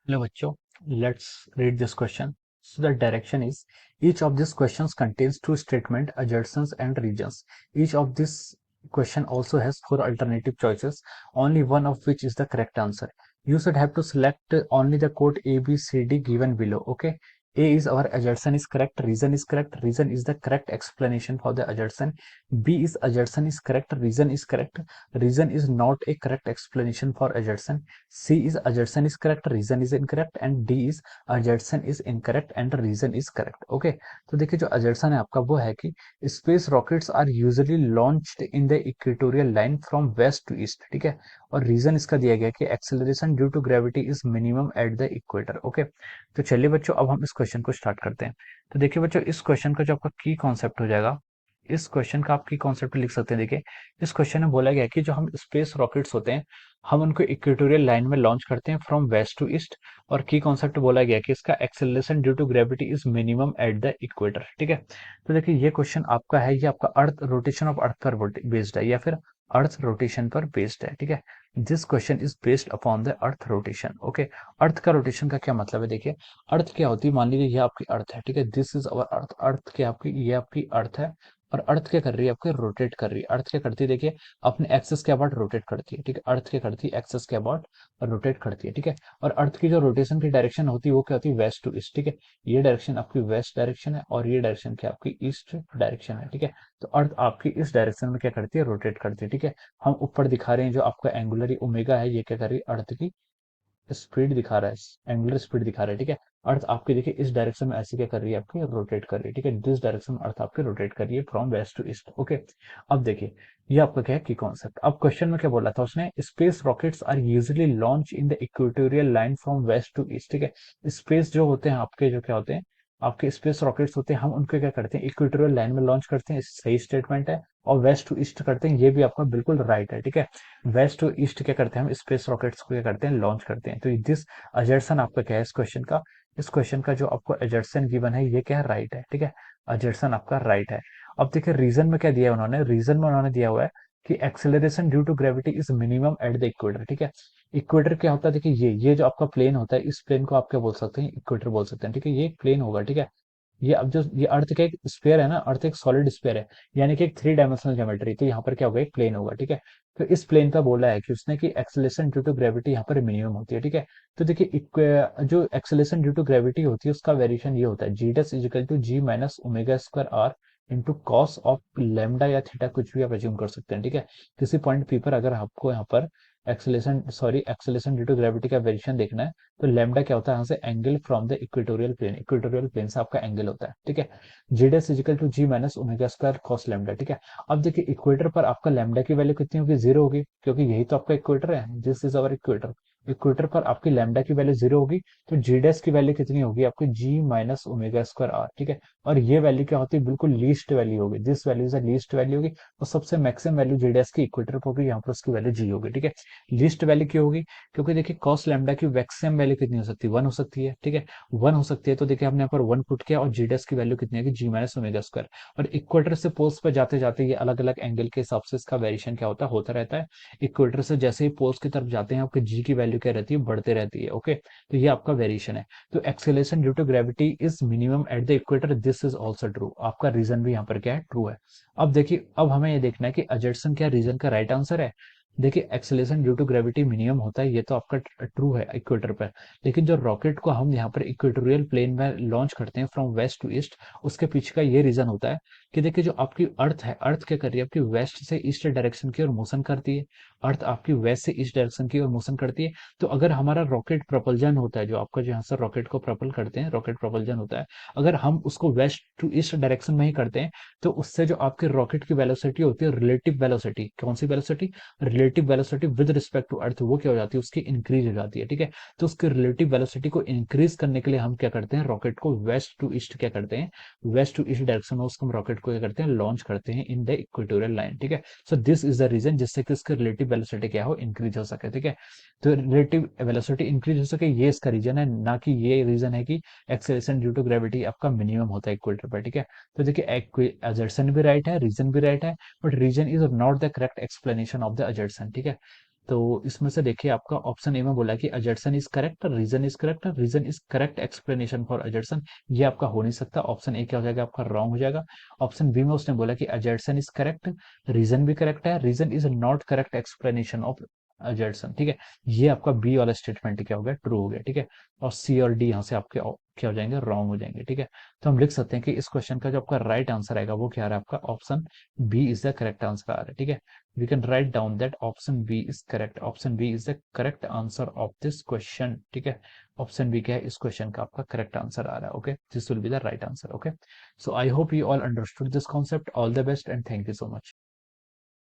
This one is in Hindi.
Hello bachcho, let's read this question. So the direction is each of these questions contains two statement, assertions and regions. Each of this question also has four alternative choices, only one of which is the correct answer. You should have to select only the code A, B, C, D given below. Okay. A is our assertion is correct, reason is correct, reason is the correct explanation for the assertion. B is assertion is correct, reason is correct, reason is not a correct explanation for assertion. C is assertion is correct, reason is incorrect and D is assertion is incorrect and reason is correct. Okay तो देखिए जो assertion है आपका वो है कि space rockets are usually launched in the equatorial line from west to east, ठीक है। और रीजन इसका दिया गया कि acceleration due to gravity is minimum at the equator. Okay तो चलिए बच्चों अब हम इस क्वेश्चन को स्टार्ट करते हैं। तो देखिए बच्चों इस क्वेश्चन का जो आपका की कॉन्सेप्ट हो जाएगा, इस क्वेश्चन का आप की कॉन्सेप्ट लिख सकते हैं। देखिए इस क्वेश्चन में बोला गया कि जो हम स्पेस रॉकेट्स होते हैं हम उनको इक्वेटोरियल लाइन में लॉन्च करते हैं फ्रॉम वेस्ट टू ईस्ट। और की कॉन्सेप्ट बोला गया कि इसका acceleration due to gravity is minimum at the equator, ठीक है। तो देखिए ये क्वेश्चन आपका है, ये आपका अर्थ रोटेशन ऑफ अर्थ पर बेस्ड है या फिर अर्थ रोटेशन पर बेस्ड है, ठीक है। This question is based upon the earth rotation. Okay earth का रोटेशन का क्या मतलब है, देखिए अर्थ क्या होती है, मान लीजिए ये आपकी अर्थ है, ठीक है। दिस इज अवर अर्थ, अर्थ क्या आपकी, ये आपकी अर्थ है। और अर्थ क्या कर रही है आपके, रोटेट कर रही है। अर्थ क्या करती है, देखिए अपने एक्सेस के अबाउट रोटेट करती है, ठीक है। अर्थ क्या करती है, एक्सेस के अबाउट रोटेट करती है, ठीक है। और अर्थ की जो रोटेशन की डायरेक्शन होती है वो क्या होती है, वेस्ट टू ईस्ट, ठीक है। ये डायरेक्शन आपकी वेस्ट डायरेक्शन है और ये डायरेक्शन क्या आपकी ईस्ट डायरेक्शन है, ठीक है। तो अर्थ आपकी इस डायरेक्शन में क्या करती है, रोटेट करती है, ठीक है। हम ऊपर दिखा रहे हैं जो आपका एंगुलर ओमेगा है, ये क्या कर रही है, अर्थ की स्पीड दिखा रहा है, एंगुलर स्पीड दिखा रहा है, ठीक है। अर्थ आपकी देखिए इस डायरेक्शन में ऐसे क्या कर रही है, आपकी रोटेट कर रही है, ठीक है। दिस डायरेक्शन में अर्थ आपकी रोटेट कर रही है from west to east. Okay अब देखिए ये आपका क्या है की कॉन्सेप्ट। अब क्वेश्चन में क्या बोला था उसने, space rockets are usually launch in the equatorial line from west to east, ठीक है। स्पेस जो होते हैं आपके, जो क्या होते हैं आपके स्पेस रॉकेट्स होते हैं, हम उनको क्या करते हैं, इक्वेटोरियल लाइन में लॉन्च करते हैं, सही स्टेटमेंट है। और वेस्ट टू ईस्ट करते हैं, ये भी आपका बिल्कुल राइट है, ठीक है। वेस्ट टू ईस्ट क्या करते हैं, हम स्पेस रॉकेट्स को क्या करते हैं, लॉन्च करते हैं। तो दिस अजर्सन आपका क्या है इस क्वेश्चन का, इस क्वेश्चन का जो आपको अजर्सन गिवन है ये क्या है, राइट है, ठीक है। अजर्सन आपका राइट है। अब देखिए रीजन में क्या दिया है उन्होंने, रीजन में उन्होंने दिया हुआ है कि acceleration due to gravity is minimum at the equator, ठीक है। इक्वेटर क्या होता है, देखिए ये जो आपका प्लेन होता है, इस प्लेन को आप क्या बोल सकते हैं, इक्वेटर बोल सकते हैं, ठीक है। ये एक प्लेन होगा, ठीक है। ये अब जो ये अर्थ का एक स्फीयर है ना, अर्थ एक सॉलिड स्फीयर है, यानी कि एक थ्री डायमेंशनल ज्योमेट्री, तो यहाँ पर क्या होगा, एक प्लेन होगा, ठीक है। तो इस प्लेन पर बोला है कि उसने कि एक्सेलरेशन ड्यू टू ग्रेविटी यहाँ पर मिनिमम होती है, ठीक है। तो देखिए जो एक्सेलरेशन ड्यू टू ग्रेविटी होती है उसका वेरिएशन ये होता है, G dash is equal to ji minus omega square R into cos of lambda या थीटा, कुछ भी आप अज्यूम कर सकते हैं, ठीक है। किसी पॉइंट पी पर अगर आपको यहाँ पर एक्सेलरेशन ड्यू टू ग्रेविटी का वेरिएशन देखना है, तो लेमडा क्या होता है, यहाँ से angle from the equatorial plane, equatorial plane से आपका एंगल होता है, ठीक है। Z as equal to ji minus omega square cos lambda, ठीक है। अब देखिए इक्वेटर पर आपका लेमडा की वैल्यू कितनी होगी, जीरो होगी, क्योंकि यही तो आपका इक्वेटर है, this is our equator. Equator पर आपकी लेमडा की वैल्यू जीरो होगी, तो जी डैश की वैल्यू कितनी होगी आपकी, जी माइनस ओमेगा स्क्वायर आर, ठीक है। और ये वैल्यू क्या होती है, बिल्कुल लीस्ट वैल्यू होगी, this value is least value होगी। और सबसे मैक्सिमम वैल्यू जी डैश की इक्वेटर पर होगी, यहाँ पर उसकी वैल्यू जी होगी, ठीक है। लीस्ट वैल्यू क्यों होगी, क्योंकि देखिए कॉस लैम्डा की मैक्सिमम वैल्यू कितनी हो सकती है, वन हो सकती है, ठीक है। वन हो सकती है, तो देखिए हमने यहाँ पर वन पुट किया और जी डैश की वैल्यू कितनी है, जी माइनस ओमेगा स्क्वायर। और इक्वेटर से पोल्स पर जाते जाते ये अलग अलग एंगल के हिसाब से इसका वेरिएशन क्या होता है, होता रहता है। इक्वेटर से जैसे ही पोल्स की तरफ जाते हैं आपके जी की वैल्यू क्या रहती है, बढ़ते रहती है, ओके। तो ये आपका वेरिएशन है। तो acceleration due to gravity is minimum at the equator, this is also true, आपका रीजन भी यहाँ पर क्या है, ट्रू है। अब देखिए अब हमें ये देखना है कि अजर्सन क्या रीजन का राइट आंसर है। देखिए acceleration due to gravity minimum होता है, ये तो आपका ट्रू है इक्वेटर पर। लेकिन जो रॉकेट को हम यहाँ पर इक्वेटोरियल प्लेन में लॉन्च करते हैं फ्रॉम वेस्ट टू ईस्ट, उसके पीछे का ये रीजन होता है कि देखिए जो आपकी अर्थ है, अर्थ क्या कर रही है, आपकी वेस्ट से ईस्ट डायरेक्शन की ओर मोशन करती है। अर्थ आपकी वेस्ट से ईस्ट डायरेक्शन की ओर मोशन करती है। तो अगर हमारा रॉकेट प्रपल्जन होता है, जो आपका जो यहाँ से रॉकेट को प्रपल करते हैं, रॉकेट प्रपल्जन होता है, अगर हम उसको वेस्ट टू ईस्ट डायरेक्शन में ही करते हैं, तो उससे जो आपके रॉकेट की वेलोसिटी होती है, रिलेटिव वेलोसिटी, कौन सी velocity, relative velocity with respect to earth, वो क्या हो जाती है, उसकी इंक्रीज हो जाती है, ठीक है। तो उसकी रिलेटिव वेलोसिटी को इंक्रीज करने के लिए हम क्या करते हैं, रॉकेट को वेस्ट टू ईस्ट क्या करते हैं, वेस्ट टू ईस्ट डायरेक्शन में उसको हम रॉकेट को क्या करते हैं, लॉन्च करते हैं इन द इक्वेटोरियल लाइन, ठीक है। So this is the reason, जिससे कि उसकी रिलेटिव वेलोसिटी क्या हो, इंक्रीज हो सके, ठीक है। तो रिलेटिव वेलोसिटी इंक्रीज हो सके, ये इसका रीजन है, ना कि ये रीजन है कि एक्सेलरेशन ड्यू टू ग्रेविटी आपका मिनिमम होता है इक्वेटर पर, ठीक है। तो देखिए असर्शन भी राइट है, रीजन भी राइट है, but reason is not the correct explanation of the assertion, ठीक है। तो इसमें से देखिए आपका ऑप्शन ए में बोला कि assertion is correct, reason is correct, reason is correct explanation for assertion. ये आपका हो नहीं सकता, ऑप्शन ए क्या हो जाएगा आपका रॉन्ग हो जाएगा। ऑप्शन बी में उसने बोला कि अजर्सन इज करेक्ट, रीजन भी करेक्ट है, reason is not correct explanation of assertion, ठीक है। ये आपका बी वाला स्टेटमेंट क्या हो गया, ट्रू हो गया, ठीक है। और सी और डी यहाँ से आपके क्या हो जाएंगे, रॉन्ग हो जाएंगे, ठीक है। तो हम लिख सकते हैं कि इस क्वेश्चन का जो आपका राइट आंसर आएगा वो क्या आ रहा है, आपका option B is the correct answer आ रहा है, ठीक है। We can write down that option B is correct. Option B is the correct answer of this question. ठीक है, ऑप्शन बी क्या है इस क्वेश्चन का आपका करेक्ट आंसर आ रहा है। Okay, this will be the right answer. Okay, so I hope you all understood this concept. All the best and thank you so much.